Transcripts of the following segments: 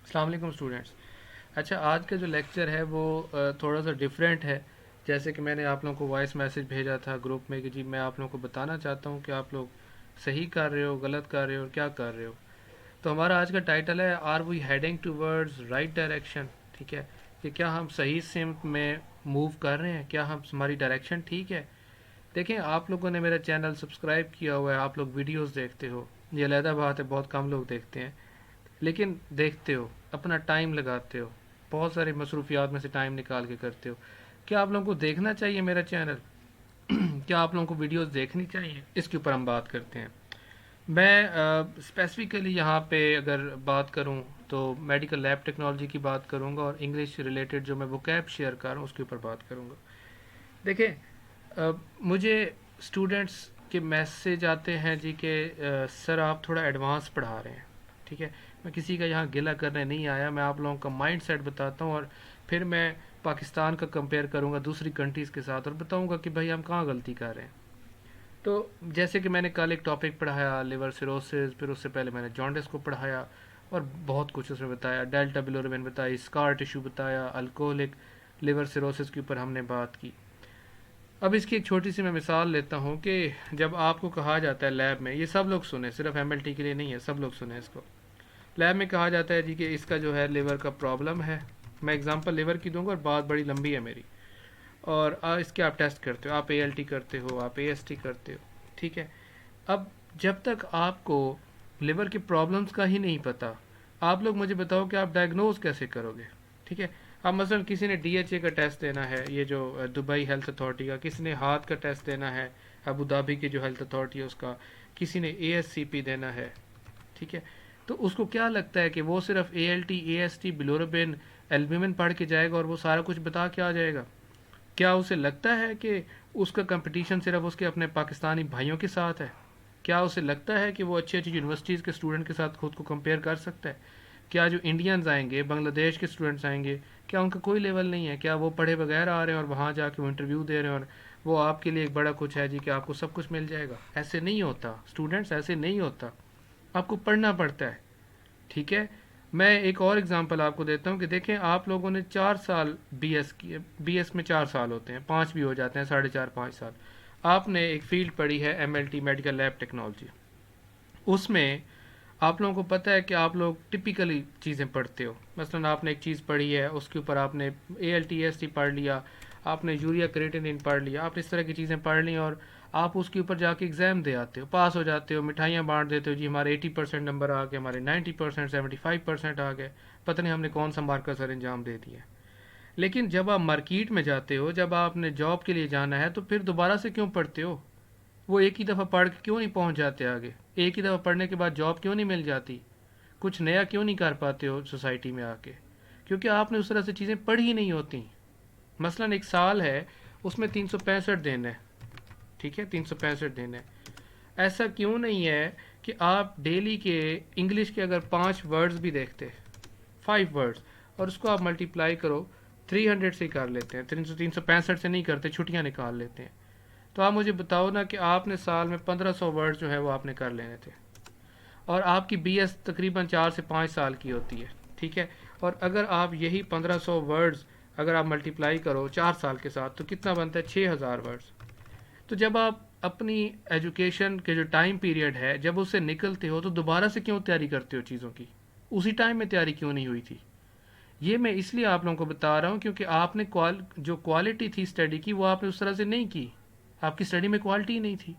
السلام علیکم اسٹوڈنٹس. اچھا، آج کا جو لیکچر ہے وہ تھوڑا سا ڈیفرینٹ ہے. جیسے کہ میں نے آپ لوگوں کو وائس میسج بھیجا تھا گروپ میں کہ جی میں آپ لوگوں کو بتانا چاہتا ہوں کہ آپ لوگ صحیح کر رہے ہو، غلط کر رہے ہو اور کیا کر رہے ہو. تو ہمارا آج کا ٹائٹل ہے are we heading towards right direction. ٹھیک ہے، کہ کیا ہم صحیح سمت میں موو کر رہے ہیں، کیا ہماری ڈائریکشن ٹھیک ہے. دیکھیں، آپ لوگوں نے میرا چینل سبسکرائب کیا ہوا ہے، آپ لوگ ویڈیوز دیکھتے ہو، یہ علیحدہ بات ہے، بہت کم لوگ دیکھتے ہیں، لیکن دیکھتے ہو، اپنا ٹائم لگاتے ہو، بہت ساری مصروفیات میں سے ٹائم نکال کے کرتے ہو. کیا آپ لوگوں کو دیکھنا چاہیے میرا چینل؟ کیا آپ لوگوں کو ویڈیوز دیکھنی چاہیے؟ اس کے اوپر ہم بات کرتے ہیں. میں اسپیسیفکلی یہاں پہ اگر بات کروں تو میڈیکل لیب ٹیکنالوجی کی بات کروں گا، اور انگلش ریلیٹڈ جو میں وکیب شیئر کر رہا ہوں اس کے اوپر بات کروں گا. دیکھیں، مجھے اسٹوڈنٹس کے میسج آتے ہیں جی کہ سر آپ تھوڑا ایڈوانس پڑھا رہے ہیں. ٹھیک ہے، میں کسی کا یہاں گلہ کرنے نہیں آیا، میں آپ لوگوں کا مائنڈ سیٹ بتاتا ہوں، اور پھر میں پاکستان کا کمپیئر کروں گا دوسری کنٹریز کے ساتھ اور بتاؤں گا کہ بھائی ہم کہاں غلطی کر رہے ہیں. تو جیسے کہ میں نے کل ایک ٹاپک پڑھایا لیور سیروسز، پھر اس سے پہلے میں نے جانڈس کو پڑھایا اور بہت کچھ اس میں بتایا، ڈیلٹا بلوربین بتائی، اسکار ٹیشو بتایا، الکوہولک لیور سیروسز کے اوپر ہم نے بات کی. اب اس کی ایک چھوٹی سی میں مثال لیتا ہوں کہ جب آپ کو کہا جاتا ہے لیب میں، یہ سب لوگ سنیں، صرف ایم ایل ٹی کے لیے نہیں ہے، سب لوگ سنیں اس کو. لیب میں کہا جاتا ہے جی کہ اس کا جو ہے لیور کا پرابلم ہے. میں اگزامپل لیور کی دوں گا اور بات بڑی لمبی ہے میری. اور اس کے آپ ٹیسٹ کرتے ہو، آپ اے ایل ٹی کرتے ہو، آپ اے ایس ٹی کرتے ہو. ٹھیک ہے، اب جب تک آپ کو لیور کی پرابلمس کا ہی نہیں پتہ، آپ لوگ مجھے بتاؤ کہ آپ ڈائگنوز کیسے کرو گے. ٹھیک ہے، اب مثلا کسی نے ڈی ایچ اے کا ٹیسٹ دینا ہے، یہ جو دبئی ہیلتھ اتھارٹی کا، کسی نے ہاتھ کا ٹیسٹ دینا ہے ابو دھابی کی جو ہیلتھ اتھارٹی ہے اس کا، کسی نے اے ایس سی پی دینا ہے. ٹھیک ہے، تو اس کو کیا لگتا ہے کہ وہ صرف A L T, A S T, bilirubin, albumin پڑھ کے جائے گا اور وہ سارا کچھ بتا کے آ جائے گا؟ کیا اسے لگتا ہے کہ اس کا کمپٹیشن صرف اس کے اپنے پاکستانی بھائیوں کے ساتھ ہے؟ کیا اسے لگتا ہے کہ وہ اچھی اچھی یونیورسٹیز کے اسٹوڈنٹ کے ساتھ خود کو کمپیئر کر سکتا ہے؟ کیا جو انڈینز آئیں گے، بنگلہ دیش کے اسٹوڈنٹس آئیں گے، کیا ان کا کوئی لیول نہیں ہے؟ کیا وہ پڑھے بغیر آ رہے ہیں اور وہاں جا کے وہ انٹرویو دے رہے ہیں اور وہ آپ کے لیے ایک بڑا کچھ ہے جی کہ آپ کو سب کچھ مل جائے گا؟ ایسے نہیں ہوتا اسٹوڈنٹس، ایسے نہیں ہوتا. آپ کو پڑھنا پڑتا ہے. ٹھیک ہے، میں ایک اور اگزامپل آپ کو دیتا ہوں کہ دیکھیں، آپ لوگوں نے 4 سال بی ایس کی، بی ایس میں 4 سال ہوتے ہیں، 5 بھی ہو جاتے ہیں، 4.5 5 سال. آپ نے ایک فیلڈ پڑھی ہے M L T, medical lab technology. اس میں آپ لوگوں کو پتہ ہے کہ آپ لوگ ٹپیکلی چیزیں پڑھتے ہو. مثلا آپ نے ایک چیز پڑھی ہے، اس کے اوپر آپ نے اے L T, A S T پڑھ لیا، آپ نے یوریا کریٹنین پڑھ لیا، آپ اس طرح کی چیزیں پڑھ لی اور آپ اس کے اوپر جا کے ایگزام دے آتے ہو، پاس ہو جاتے ہو، مٹھائیاں بانٹ دیتے ہو، جی ہمارے 80% نمبر آ گئے، ہمارے 90%، 75% آ گئے، پتہ نہیں ہم نے کون سا مارکر سر انجام دے دیا. لیکن جب آپ مارکیٹ میں جاتے ہو، جب آپ نے جاب کے لیے جانا ہے، تو پھر دوبارہ سے کیوں پڑھتے ہو؟ وہ ایک ہی دفعہ پڑھ کے کیوں نہیں پہنچ جاتے آگے؟ ایک ہی دفعہ پڑھنے کے بعد جاب کیوں نہیں مل جاتی؟ کچھ نیا کیوں نہیں کر پاتے ہو سوسائٹی میں آ کے؟ کیونکہ آپ نے اس طرح سے چیزیں پڑھی نہیں ہوتی. مثلا ایک سال ہے، اس میں 365 دن ہے. ٹھیک ہے، 365 دن ہے. ایسا کیوں نہیں ہے کہ آپ ڈیلی کے انگلش کے اگر 5 ورڈز بھی دیکھتے، 5 ورڈز، اور اس کو آپ ملٹیپلائی کرو، 300 سے ہی کر لیتے ہیں، 365 سے نہیں کرتے، چھٹیاں نکال لیتے ہیں. تو آپ مجھے بتاؤ نا کہ آپ نے سال میں 1500 ورڈ جو ہے وہ آپ نے کر لینے تھے، اور آپ کی بی ایس تقریباً 4 سے 5 سال کی ہوتی ہے. ٹھیک ہے، اور اگر آپ یہی 1500 ورڈز اگر آپ ملٹیپلائی کرو 4 سال کے ساتھ تو کتنا بنتا ہے؟ 6000 ورڈز. تو جب آپ اپنی ایجوکیشن کے جو ٹائم پیریڈ ہے جب اس سے نکلتے ہو تو دوبارہ سے کیوں تیاری کرتے ہو چیزوں کی؟ اسی ٹائم میں تیاری کیوں نہیں ہوئی تھی؟ یہ میں اس لیے آپ لوگوں کو بتا رہا ہوں کیونکہ آپ نے جو کوالٹی تھی اسٹڈی کی وہ آپ نے اس طرح سے نہیں کی. آپ کی اسٹڈی میں کوالٹی ہی نہیں تھی.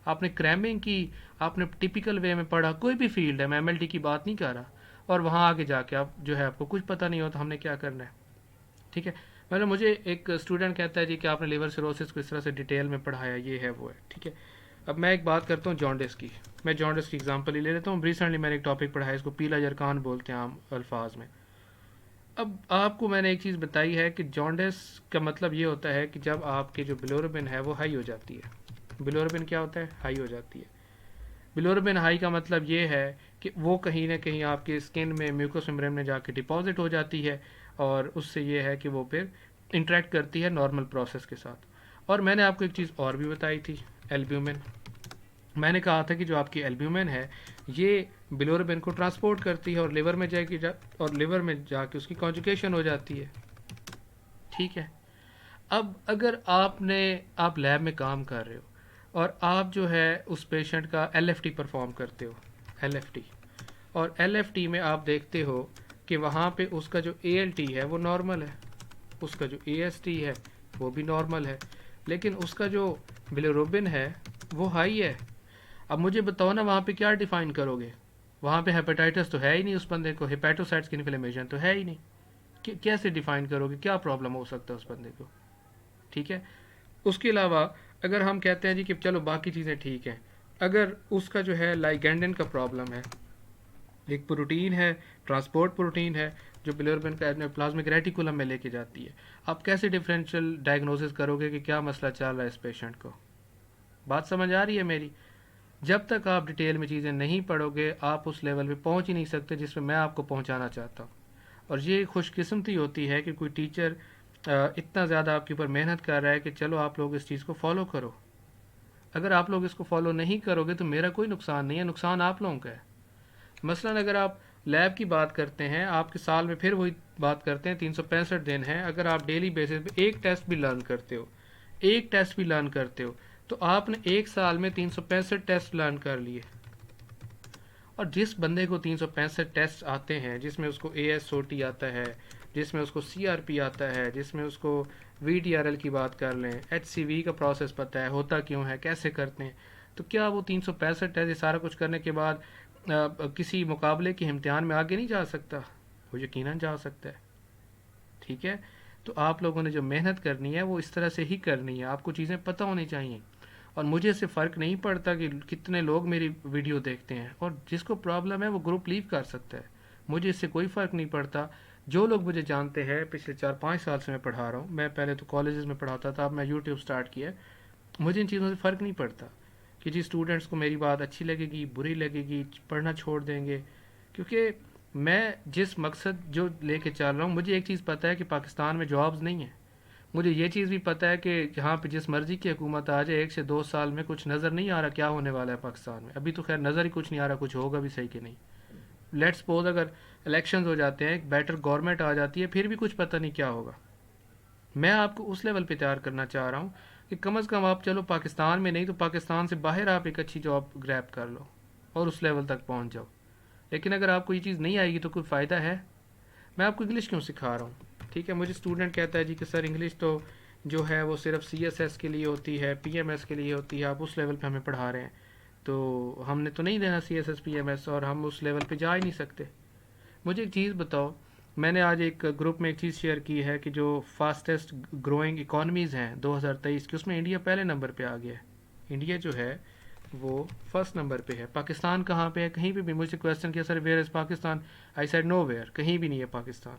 آپ نے کریمنگ کی، آپ نے ٹپیکل وے میں پڑھا، کوئی بھی فیلڈ ہے، میں ایم ایل ٹی کی بات نہیں کر رہا، اور وہاں آگے جا کے آپ جو ہے آپ کو کچھ پتہ نہیں ہوتا ہم نے کیا کرنا ہے. ٹھیک ہے، مطلب مجھے ایک اسٹوڈنٹ کہتا ہے جی کہ آپ نے لیور سیروسس کو اس طرح سے ڈیٹیل میں پڑھایا، یہ ہے وہ ہے. ٹھیک ہے، اب میں ایک بات کرتا ہوں جانڈس کی. میں جانڈس کی ایگزامپل ہی لے لیتا ہوں. ریسنٹلی میں نے ایک ٹاپک پڑھایا، اس کو پیلا جرکان بولتے ہیں عام الفاظ میں. اب آپ کو میں نے ایک چیز بتائی ہے کہ جانڈس کا مطلب یہ ہوتا ہے کہ جب آپ کی جو بلوربن ہے وہ ہائی ہو جاتی ہے. بلوربن کیا ہوتا ہے؟ ہائی ہو جاتی ہے. بلوربن ہائی کا مطلب یہ ہے کہ وہ کہیں نہ کہیں آپ کے اسکن میں، میوکس میمبرین میں جا کے ڈپازٹ ہو جاتی ہے، اور اس سے یہ ہے کہ وہ پھر انٹریکٹ کرتی ہے نارمل پروسیس کے ساتھ. اور میں نے آپ کو ایک چیز اور بھی بتائی تھی، البیومن. میں نے کہا تھا کہ جو آپ کی البیومن ہے یہ بلیروبن کو ٹرانسپورٹ کرتی ہے اور لیور میں اور لیور میں جا کے اس کی کانجوگیشن ہو جاتی ہے. ٹھیک ہے. اب اگر آپ لیب میں کام کر رہے ہو اور آپ جو ہے اس پیشنٹ کا ایل ایف ٹی پرفارم کرتے ہو, ایل ایف ٹی, اور ایل ایف ٹی میں آپ دیکھتے ہو کہ وہاں پہ اس کا جو اے ایل ٹی ہے وہ نارمل ہے, اس کا جو اے ایس ٹی ہے وہ بھی نارمل ہے, لیکن اس کا جو بلیروبن ہے وہ ہائی ہے. اب مجھے بتاؤ نا وہاں پہ کیا ڈیفائن کرو گے؟ وہاں پہ ہیپیٹائٹس تو ہے ہی نہیں اس بندے کو, ہیپیٹوسائٹس کی انفلیمیشن تو ہے ہی نہیں. کیسے ڈیفائن کرو گے کیا پرابلم ہو سکتا ہے اس بندے کو؟ ٹھیک ہے. اس کے علاوہ اگر ہم کہتے ہیں جی کہ چلو باقی چیزیں ٹھیک ہیں, اگر اس کا جو ہے لائگینڈن کا پرابلم ہے, ایک پروٹین ہے, ٹرانسپورٹ پروٹین ہے جو بلیروبن کا پلازمک ریٹیکولم میں لے کے جاتی ہے, آپ کیسے ڈفرینشیل ڈائگنوسس کرو گے کہ کیا مسئلہ چل رہا ہے اس پیشنٹ کو؟ بات سمجھ آ رہی ہے میری؟ جب تک آپ ڈیٹیل میں چیزیں نہیں پڑھو گے آپ اس لیول پہ پہنچ ہی نہیں سکتے جس پہ میں آپ کو پہنچانا چاہتا ہوں. اور یہ خوش قسمتی ہوتی ہے کہ کوئی ٹیچر اتنا زیادہ آپ کے اوپر محنت کر رہا ہے کہ چلو آپ لوگ اس چیز کو فالو کرو. اگر آپ لوگ اس کو فالو نہیں کرو گے تو میرا کوئی نقصان نہیں ہے, نقصان آپ لوگوں کا ہے. مثلا اگر آپ لیب کی بات کرتے ہیں, آپ کے سال میں پھر وہی بات کرتے ہیں 365 دن ہیں, اگر آپ ڈیلی بیسس پہ ایک ٹیسٹ بھی لرن کرتے ہو, ایک ٹیسٹ بھی لرن کرتے ہو, تو آپ نے ایک سال میں 365 ٹیسٹ لرن کر لیے. اور جس بندے کو 365 ٹیسٹ آتے ہیں, جس میں اس کو اے ایس او ٹی آتا ہے, جس میں اس کو سی آر پی آتا ہے, جس میں اس کو وی ٹی آر ایل کی بات کر لیں, ایچ سی وی کا پروسیس پتہ ہے ہوتا کیوں ہے, کیسے کرتے ہیں, تو کیا وہ 365 ٹیسٹ یہ سارا کچھ کرنے کے بعد کسی مقابلے کے امتحان میں آگے نہیں جا سکتا؟ وہ یقیناً جا سکتا ہے. ٹھیک ہے. تو آپ لوگوں نے جو محنت کرنی ہے وہ اس طرح سے ہی کرنی ہے, آپ کو چیزیں پتہ ہونی چاہیے. اور مجھے اس سے فرق نہیں پڑتا کہ کتنے لوگ میری ویڈیو دیکھتے ہیں, اور جس کو پرابلم ہے وہ گروپ لیو کر سکتا ہے, مجھے اس سے کوئی فرق نہیں پڑتا. جو لوگ مجھے جانتے ہیں پچھلے 4-5 سال سے میں پڑھا رہا ہوں, میں پہلے تو کالجز میں پڑھاتا تھا, اب میں یوٹیوب سٹارٹ کیا, مجھے ان چیزوں سے فرق نہیں پڑتا کہ جی اسٹوڈنٹس کو میری بات اچھی لگے گی, بری لگے گی, پڑھنا چھوڑ دیں گے. کیونکہ میں جس مقصد جو لے کے چل رہا ہوں, مجھے ایک چیز پتہ ہے کہ پاکستان میں جابز نہیں ہیں. مجھے یہ چیز بھی پتہ ہے کہ جہاں پہ جس مرضی کی حکومت آ جائے 1 سے 2 سال میں کچھ نظر نہیں آ رہا کیا ہونے والا ہے پاکستان میں. ابھی تو خیر نظر ہی کچھ نہیں آ رہا کچھ ہوگا بھی صحیح کہ نہیں. لیٹ سپوز اگر الیکشنز ہو جاتے ہیں, ایک بیٹر گورنمنٹ آ جاتی ہے, پھر بھی کچھ پتہ نہیں کیا ہوگا. میں آپ کو اس لیول پہ تیار کرنا چاہ رہا ہوں کہ کم از کم آپ چلو پاکستان میں نہیں تو پاکستان سے باہر آپ ایک اچھی جاب گریب کر لو اور اس لیول تک پہنچ جاؤ. لیکن اگر آپ کو یہ چیز نہیں آئے گی تو کوئی فائدہ ہے؟ میں آپ کو انگلش کیوں سکھا رہا ہوں؟ ٹھیک ہے. مجھے اسٹوڈنٹ کہتا ہے جی کہ سر انگلش تو جو ہے وہ صرف سی ایس ایس کے لیے ہوتی ہے, پی ایم ایس کے لیے ہوتی ہے, آپ اس لیول پہ ہمیں پڑھا رہے ہیں, تو ہم نے تو نہیں دینا C S S P M S, اور ہم اس لیول پہ جا ہی نہیں سکتے. مجھے ایک چیز بتاؤ, میں نے آج ایک گروپ میں ایک چیز شیئر کی ہے کہ جو فاسٹسٹ گروئنگ اکانومیز ہیں 2023 کی, اس میں انڈیا پہلے نمبر پہ آ گیا ہے. انڈیا جو ہے وہ فرسٹ نمبر پہ ہے. پاکستان کہاں پہ ہے؟ کہیں بھی مجھ سے کویسچن کیا sir where is Pakistan, I said nowhere, کہیں بھی نہیں ہے پاکستان.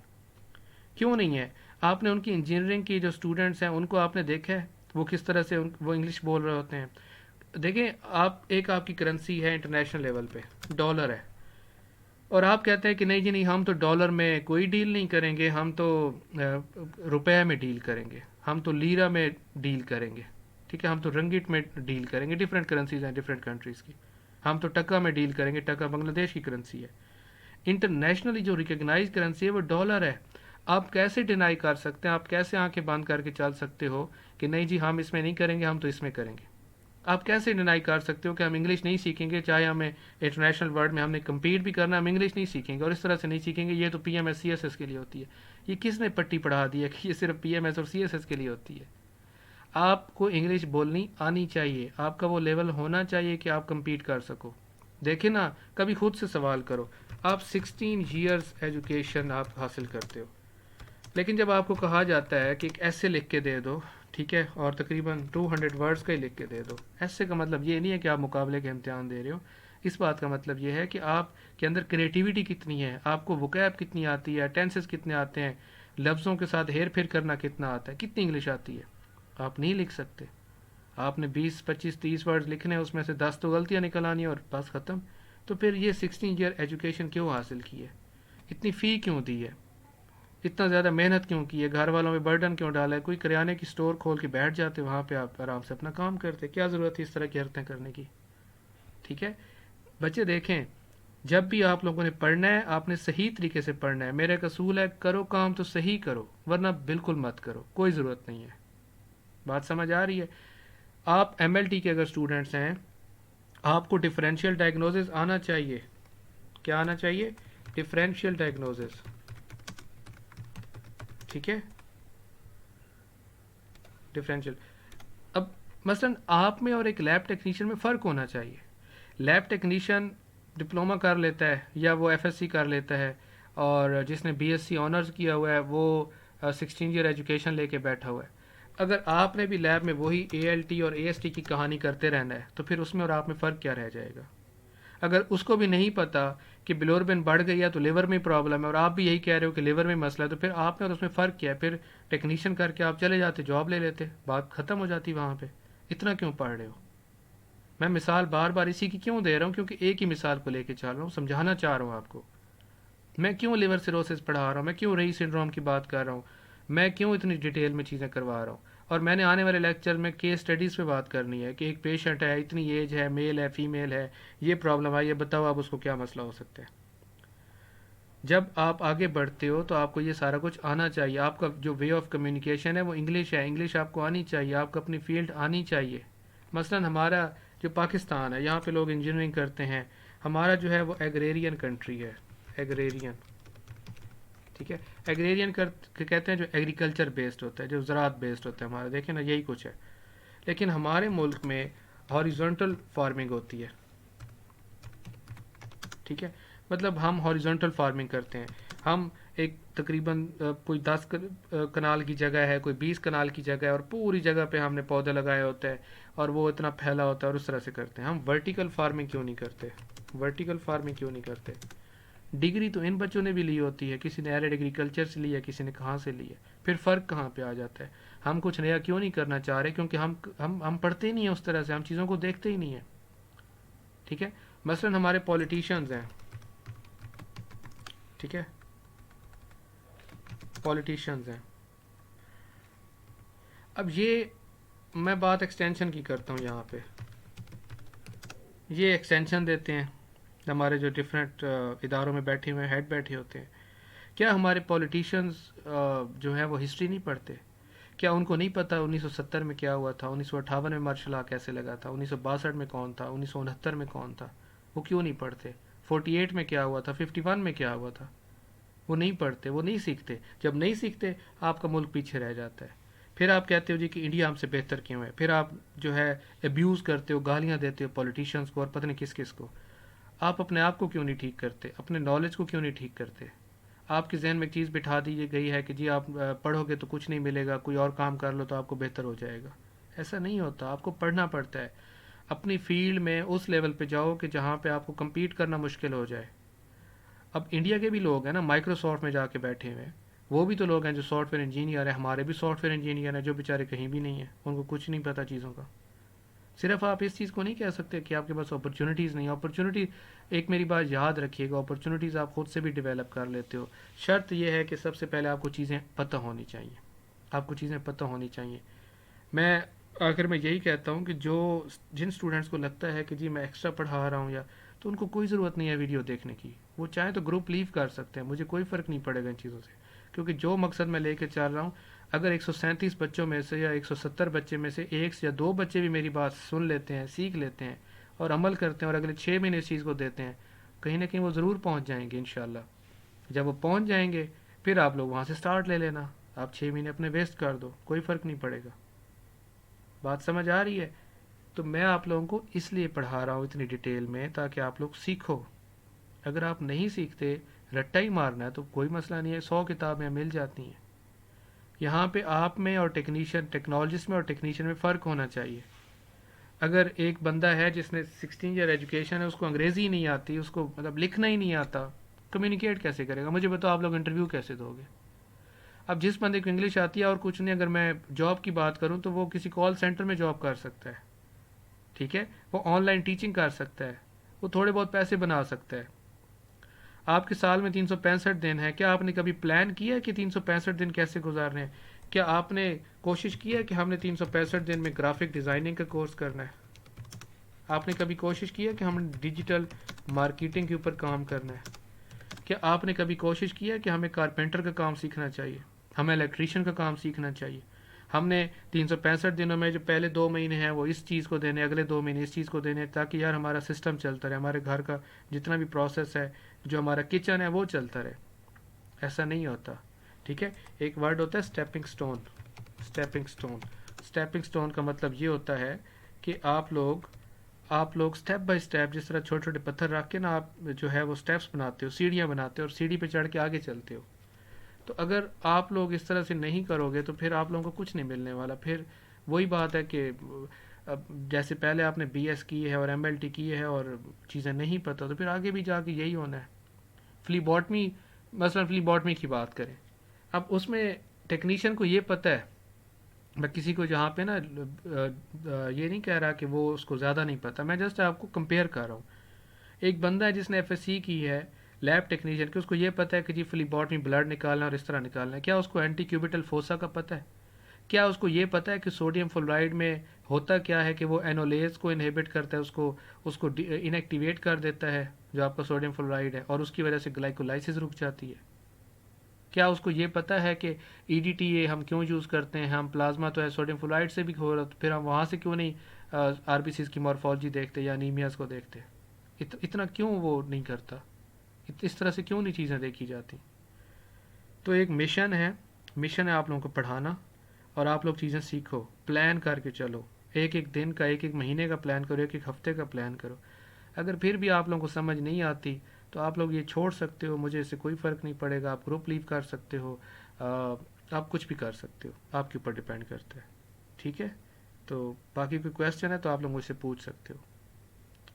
کیوں نہیں ہے؟ آپ نے ان کی انجینئرنگ کی جو اسٹوڈنٹس ہیں ان کو آپ نے دیکھا ہے وہ کس طرح سے وہ انگلش بول رہے ہوتے ہیں؟ دیکھیں آپ کی کرنسی ہے انٹرنیشنل لیول پہ ڈالر ہے, اور آپ کہتے ہیں کہ نہیں جی نہیں ہم تو ڈالر میں کوئی ڈیل نہیں کریں گے, ہم تو روپے میں ڈیل کریں گے, ہم تو لیرا میں ڈیل کریں گے. ٹھیک ہے, ہم تو رنگٹ میں ڈیل کریں گے, ڈفرینٹ کرنسیز ہیں ڈفرینٹ کنٹریز کی, ہم تو ٹکا میں ڈیل کریں گے, ٹکا بنگلہ دیش کی کرنسی ہے. انٹرنیشنلی جو ریکگنائز کرنسی ہے وہ ڈالر ہے. آپ کیسے ڈینائی کر سکتے ہیں, آپ کیسے آنکھیں بند کر کے چل سکتے ہو کہ نہیں جی ہم اس میں نہیں کریں گے, ہم تو اس میں کریں گے؟ آپ کیسے ڈینائی کر سکتے ہو کہ ہم انگلش نہیں سیکھیں گے, چاہے ہمیں انٹرنیشنل ورلڈ میں ہم نے کمپیٹ بھی کرنا, ہم انگلش نہیں سیکھیں گے, اور اس طرح سے نہیں سیکھیں گے, یہ تو P M S C S S کے لیے ہوتی ہے. یہ کس نے پٹی پڑھا دی ہے کہ یہ صرف پی ایم ایس اور سی ایس ایس کے لیے ہوتی ہے؟ آپ کو انگلش بولنی آنی چاہیے, آپ کا وہ لیول ہونا چاہیے کہ آپ کمپیٹ کر سکو. دیکھیں نا, کبھی خود سے سوال کرو, آپ 16 ایئرس ایجوکیشن آپ حاصل کرتے ہو, لیکن جب آپ کو کہا جاتا ہے کہ ایک ایسے لکھ کے دے دو, ٹھیک ہے, اور تقریباً 200 ورڈز کا ہی لکھ کے دے دو, ایسے کا مطلب یہ نہیں ہے کہ آپ مقابلے کے امتحان دے رہے ہو. اس بات کا مطلب یہ ہے کہ آپ کے اندر کریٹیوٹی کتنی ہے, آپ کو وکیب کتنی آتی ہے, ٹینسز کتنے آتے ہیں, لفظوں کے ساتھ ہیر پھیر کرنا کتنا آتا ہے, کتنی انگلش آتی ہے. آپ نہیں لکھ سکتے, آپ نے 20 25 30 ورڈز لکھنے ہیں, اس میں سے 10 تو غلطیاں نکل آنی اور بس ختم. تو پھر یہ 16 ایئر ایجوکیشن کیوں حاصل کی ہے, اتنی فی کیوں دی ہے, اتنا زیادہ محنت کیوں کی ہے, گھر والوں پہ برڈن کیوں ڈالا ہے؟ کوئی کریانے کی سٹور کھول کے بیٹھ جاتے, وہاں پہ آپ آرام سے اپنا کام کرتے, کیا ضرورت ہے اس طرح کی حرکتیں کرنے کی؟ ٹھیک ہے بچے دیکھیں، جب بھی آپ لوگوں نے پڑھنا ہے آپ نے صحیح طریقے سے پڑھنا ہے. میرا ایک اصول ہے، کرو کام تو صحیح کرو، ورنہ بالکل مت کرو، کوئی ضرورت نہیں ہے. بات سمجھ آ رہی ہے؟ آپ ایم ایل ٹی کے اگر اسٹوڈنٹس ہیں، آپ کو ڈفرینشیل ڈائگنوزس آنا چاہیے. کیا آنا چاہیے؟ ڈفرینشیل ڈائگنوزس. ٹھیک ہے، ڈفرینشیل. اب مثلا آپ میں اور ایک لیب ٹیکنیشین میں فرق ہونا چاہیے. لیب ٹیکنیشین ڈپلومہ کر لیتا ہے یا وہ ایف ایس سی کر لیتا ہے، اور جس نے بی ایس سی آنرز کیا ہوا ہے وہ 16 ایئر ایجوکیشن لے کے بیٹھا ہوا ہے. اگر آپ نے بھی لیب میں وہی اے ایل ٹی اور اے ایس ٹی کی کہانی کرتے رہنا ہے تو پھر اس میں اور آپ میں فرق کیا رہ جائے گا؟ اگر اس کو بھی نہیں پتا کہ بلوربن بڑھ گئی ہے تو لیور میں پرابلم ہے، اور آپ بھی یہی کہہ رہے ہو کہ لیور میں مسئلہ ہے، تو پھر آپ نے اور اس میں فرق کیا ہے؟ پھر ٹیکنیشین کر کے آپ چلے جاتے، جاب لے لیتے، بات ختم ہو جاتی وہاں پہ. اتنا کیوں پڑھ رہے ہو؟ میں مثال بار بار اسی کی کیوں دے رہا ہوں؟ کیونکہ ایک ہی مثال کو لے کے چل رہا ہوں، سمجھانا چاہ رہا ہوں آپ کو. میں کیوں لیور سیروسس پڑھا رہا ہوں، میں کیوں رئی سنڈروم کی بات کر رہا ہوں، میں کیوں اتنی ڈیٹیل میں چیزیں کروا رہا ہوں. اور میں نے آنے والے لیکچر میں کیس اسٹڈیز پہ بات کرنی ہے کہ ایک پیشنٹ ہے، اتنی ایج ہے، میل ہے، فیمیل ہے، یہ پرابلم ہے، یہ بتاؤ اب اس کو کیا مسئلہ ہو سکتا ہے. جب آپ آگے بڑھتے ہو تو آپ کو یہ سارا کچھ آنا چاہیے. آپ کا جو وے آف کمیونیکیشن ہے وہ انگلش ہے، انگلش آپ کو آنی چاہیے، آپ کو اپنی فیلڈ آنی چاہیے. مثلا ہمارا جو پاکستان ہے، یہاں پہ لوگ انجینئرنگ کرتے ہیں، ہمارا جو ہے وہ ایگریرین کنٹری ہے. ایگریرین، ٹھیک ہے. ایگریرین کہتے ہیں جو ایگریکلچر بیسڈ ہوتا ہے، جو زراعت بیسڈ ہوتا ہے ہمارا. دیکھیں نا، یہی کچھ ہے. لیکن ہمارے ملک میں ہاریزونٹل فارمنگ ہوتی ہے. ٹھیک ہے، مطلب ہم ہاریزونٹل فارمنگ کرتے ہیں. ہم ایک تقریباً کوئی 10 کنال کی جگہ ہے، کوئی 20 کنال کی جگہ ہے، اور پوری جگہ پہ ہم نے پودے لگائے ہوتے ہیں اور وہ اتنا پھیلا ہوتا ہے، اور اس طرح سے کرتے ہیں. ہم ورٹیکل فارمنگ کیوں نہیں کرتے؟ ورٹیکل فارمنگ کیوں نہیں کرتے؟ ڈگری تو ان بچوں نے بھی لی ہوتی ہے، کسی نے ایرڈ ایگریکلچر سے لی ہے، کسی نے کہاں سے لی ہے. پھر فرق کہاں پہ آ جاتا ہے؟ ہم کچھ نیا کیوں نہیں کرنا چاہ رہے؟ کیونکہ ہم پڑھتے ہی نہیں ہیں اس طرح سے، ہم چیزوں کو دیکھتے ہی نہیں ہیں. ٹھیک ہے، مثلا ہمارے پولیٹیشینز ہیں. ٹھیک ہے، پولیٹیشینز ہیں. اب یہ میں بات ایکسٹینشن کی کرتا ہوں. یہاں پہ یہ ایکسٹینشن دیتے ہیں ہمارے جو ڈفرینٹ اداروں میں بیٹھے ہوئے ہیڈ بیٹھے ہوتے ہیں. کیا ہمارے پولیٹیشینز جو ہیں وہ ہسٹری نہیں پڑھتے؟ کیا ان کو نہیں پتہ 1970 میں کیا ہوا تھا، 1958 میں مارشل لا کیسے لگا تھا، 1962 میں کون تھا، 1969 میں کون تھا؟ وہ کیوں نہیں پڑھتے؟ 48 میں کیا ہوا تھا، 51 میں کیا ہوا تھا؟ وہ نہیں پڑھتے، وہ نہیں سیکھتے. جب نہیں سیکھتے آپ کا ملک پیچھے رہ جاتا ہے. پھر آپ کہتے ہو جی کہ انڈیا ہم سے بہتر کیوں ہے. پھر آپ جو ہے ابیوز کرتے ہو، گالیاں دیتے ہو پولیٹیشینز کو اور پتہ نہیں کس کس کو. آپ اپنے آپ کو کیوں نہیں ٹھیک کرتے؟ اپنے نالج کو کیوں نہیں ٹھیک کرتے؟ آپ کے ذہن میں ایک چیز بٹھا دی گئی ہے کہ جی آپ پڑھو گے تو کچھ نہیں ملے گا، کوئی اور کام کر لو تو آپ کو بہتر ہو جائے گا. ایسا نہیں ہوتا، آپ کو پڑھنا پڑتا ہے. اپنی فیلڈ میں اس لیول پہ جاؤ کہ جہاں پہ آپ کو کمپیٹ کرنا مشکل ہو جائے. اب انڈیا کے بھی لوگ ہیں نا، مائکروسافٹ میں جا کے بیٹھے ہوئے ہیں، وہ بھی تو لوگ ہیں جو سافٹ ویئر انجینئر ہیں. ہمارے بھی سافٹ ویئر انجینئر ہیں جو بیچارے کہیں بھی نہیں ہیں، ان کو کچھ نہیں پتہ چیزوں کا. صرف آپ اس چیز کو نہیں کہہ سکتے کہ آپ کے پاس اپرچونیٹیز نہیں. اپرچونیٹی، ایک میری بات یاد رکھیے گا، اپرچونیٹیز آپ خود سے بھی ڈیولپ کر لیتے ہو. شرط یہ ہے کہ سب سے پہلے آپ کو چیزیں پتہ ہونی چاہیے. آپ کو چیزیں پتہ ہونی چاہیے. میں آخر میں یہی کہتا ہوں کہ جن اسٹوڈنٹس کو لگتا ہے کہ جی میں ایکسٹرا پڑھا رہا ہوں، یا تو ان کو کوئی ضرورت نہیں ہے ویڈیو دیکھنے کی. وہ چاہیں تو گروپ لیو کر سکتے ہیں، مجھے کوئی فرق نہیں پڑے گا ان چیزوں سے. کیونکہ جو مقصد میں لے کے چل رہا ہوں، اگر 137 بچوں میں سے یا 170 بچے میں سے ایک یا دو بچے بھی میری بات سن لیتے ہیں، سیکھ لیتے ہیں اور عمل کرتے ہیں اور اگلے 6 مہینے اس چیز کو دیتے ہیں، کہیں نہ کہیں وہ ضرور پہنچ جائیں گے انشاءاللہ. جب وہ پہنچ جائیں گے پھر آپ لوگ وہاں سے سٹارٹ لے لینا. آپ 6 مہینے اپنے ویسٹ کر دو، کوئی فرق نہیں پڑے گا. بات سمجھ آ رہی ہے؟ تو میں آپ لوگوں کو اس لیے پڑھا رہا ہوں اتنی ڈیٹیل میں تاکہ آپ لوگ سیکھو. اگر آپ نہیں سیکھتے، رٹا ہی مارنا ہے تو کوئی مسئلہ نہیں ہے، 100 کتابیں مل جاتی ہیں. یہاں پہ آپ میں اور ٹیکنالوجسٹ میں اور ٹیکنیشین میں فرق ہونا چاہیے. اگر ایک بندہ ہے جس نے 16 ایئر ایجوکیشن ہے، اس کو انگریزی نہیں آتی، اس کو مطلب لکھنا ہی نہیں آتا، کمیونیکیٹ کیسے کرے گا؟ مجھے بتاؤ آپ لوگ انٹرویو کیسے دو گے؟ اب جس بندے کو انگلش آتی ہے اور کچھ نہیں، اگر میں جاب کی بات کروں تو وہ کسی کال سینٹر میں جاب کر سکتا ہے. ٹھیک ہے، وہ آن لائن ٹیچنگ کر سکتا ہے، وہ تھوڑے بہت پیسے بنا سکتا ہے. آپ کے سال میں 365 دن ہے. کیا آپ نے کبھی پلان کیا کہ 365 دن کیسے گزارنے ہیں؟ کیا آپ نے کوشش کی ہے کہ ہم نے 365 دن میں گرافک ڈیزائننگ کا کورس کرنا ہے؟ آپ نے کبھی کوشش کی ہے کہ ہم ڈیجیٹل مارکیٹنگ کے اوپر کام کرنا ہے؟ کیا آپ نے کبھی کوشش کی ہے کہ ہمیں کارپینٹر کا کام سیکھنا چاہیے، ہمیں الیکٹریشین کا کام سیکھنا چاہیے؟ ہم نے 365 دنوں میں جو پہلے 2 مہینے ہیں وہ اس چیز کو دینے، اگلے 2 مہینے اس چیز کو دینے، تاکہ یار ہمارا سسٹم چلتا رہے، ہمارے گھر کا جتنا بھی پروسیس ہے، جو ہمارا کچن ہے وہ چلتا رہے۔ ایسا نہیں ہوتا، ٹھیک ہے؟ ایک ورڈ ہوتا ہے stepping stone. Stepping stone, stepping stone کا مطلب یہ ہوتا ہے کہ آپ لوگ اسٹیپ بائی اسٹیپ، جس طرح چھوٹے چھوٹے پتھر رکھ کے نا آپ جو ہے وہ اسٹیپس بناتے ہو، سیڑھیاں بناتے ہو اور سیڑھی پہ چڑھ کے آگے چلتے ہو، تو اگر آپ لوگ اس طرح سے نہیں کرو گے تو پھر آپ لوگوں کو کچھ نہیں ملنے والا۔ پھر وہی بات ہے کہ اب جیسے پہلے آپ نے بی ایس کی ہے اور ایم ایل ٹی کی ہے اور چیزیں نہیں پتہ، تو پھر آگے بھی جا کے یہی ہونا ہے۔ فلی باٹمی، مثلا فلی باٹمی کی بات کریں، اب اس میں ٹیکنیشین کو یہ پتہ ہے، میں کسی کو جہاں پہ نا یہ نہیں کہہ رہا کہ وہ اس کو زیادہ نہیں پتہ، میں جسٹ آپ کو کمپیئر کر رہا ہوں۔ ایک بندہ ہے جس نے ایف ایس سی کی ہے، لیب ٹیکنیشین، کہ اس کو یہ پتہ ہے کہ جی فلی باٹمی بلڈ نکالنا اور اس طرح نکالنا ہے، کیا اس کو اینٹی کیوبیٹل فوسا کا پتہ ہے؟ کیا اس کو یہ پتہ ہے کہ سوڈیم فلورائڈ میں ہوتا کیا ہے، کہ وہ اینولیز کو انہیبٹ کرتا ہے، اس کو انیکٹیویٹ کر دیتا ہے، جو آپ کا سوڈیم فلورائڈ ہے، اور اس کی وجہ سے گلائکولائسس رک جاتی ہے؟ کیا اس کو یہ پتہ ہے کہ ای ڈی ٹی اے ہم کیوں یوز کرتے ہیں، ہم پلازما تو ہے سوڈیم فلورائڈ سے بھی ہو رہا، تو پھر ہم وہاں سے کیوں نہیں آر بی سیز کی مورفولوجی دیکھتے یا انیمیاز کو دیکھتے؟ اتنا کیوں وہ نہیں کرتا؟ اس طرح سے کیوں نہیں چیزیں دیکھی جاتی؟ تو ایک مشن ہے آپ لوگوں کو پڑھانا، اور آپ لوگ چیزیں سیکھو، پلان کر کے چلو، ایک ایک دن کا، ایک ایک مہینے کا پلان کرو، ایک ایک ہفتے کا پلان کرو۔ اگر پھر بھی آپ لوگوں کو سمجھ نہیں آتی تو آپ لوگ یہ چھوڑ سکتے ہو، مجھے اس سے کوئی فرق نہیں پڑے گا، آپ گروپ لیو کر سکتے ہو، آپ کچھ بھی کر سکتے ہو، آپ کے اوپر ڈیپینڈ کرتا ہے، ٹھیک ہے؟ تو باقی کوئی کویسچن ہے تو آپ لوگ مجھ سے پوچھ سکتے ہو۔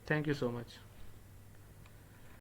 Thank you so much.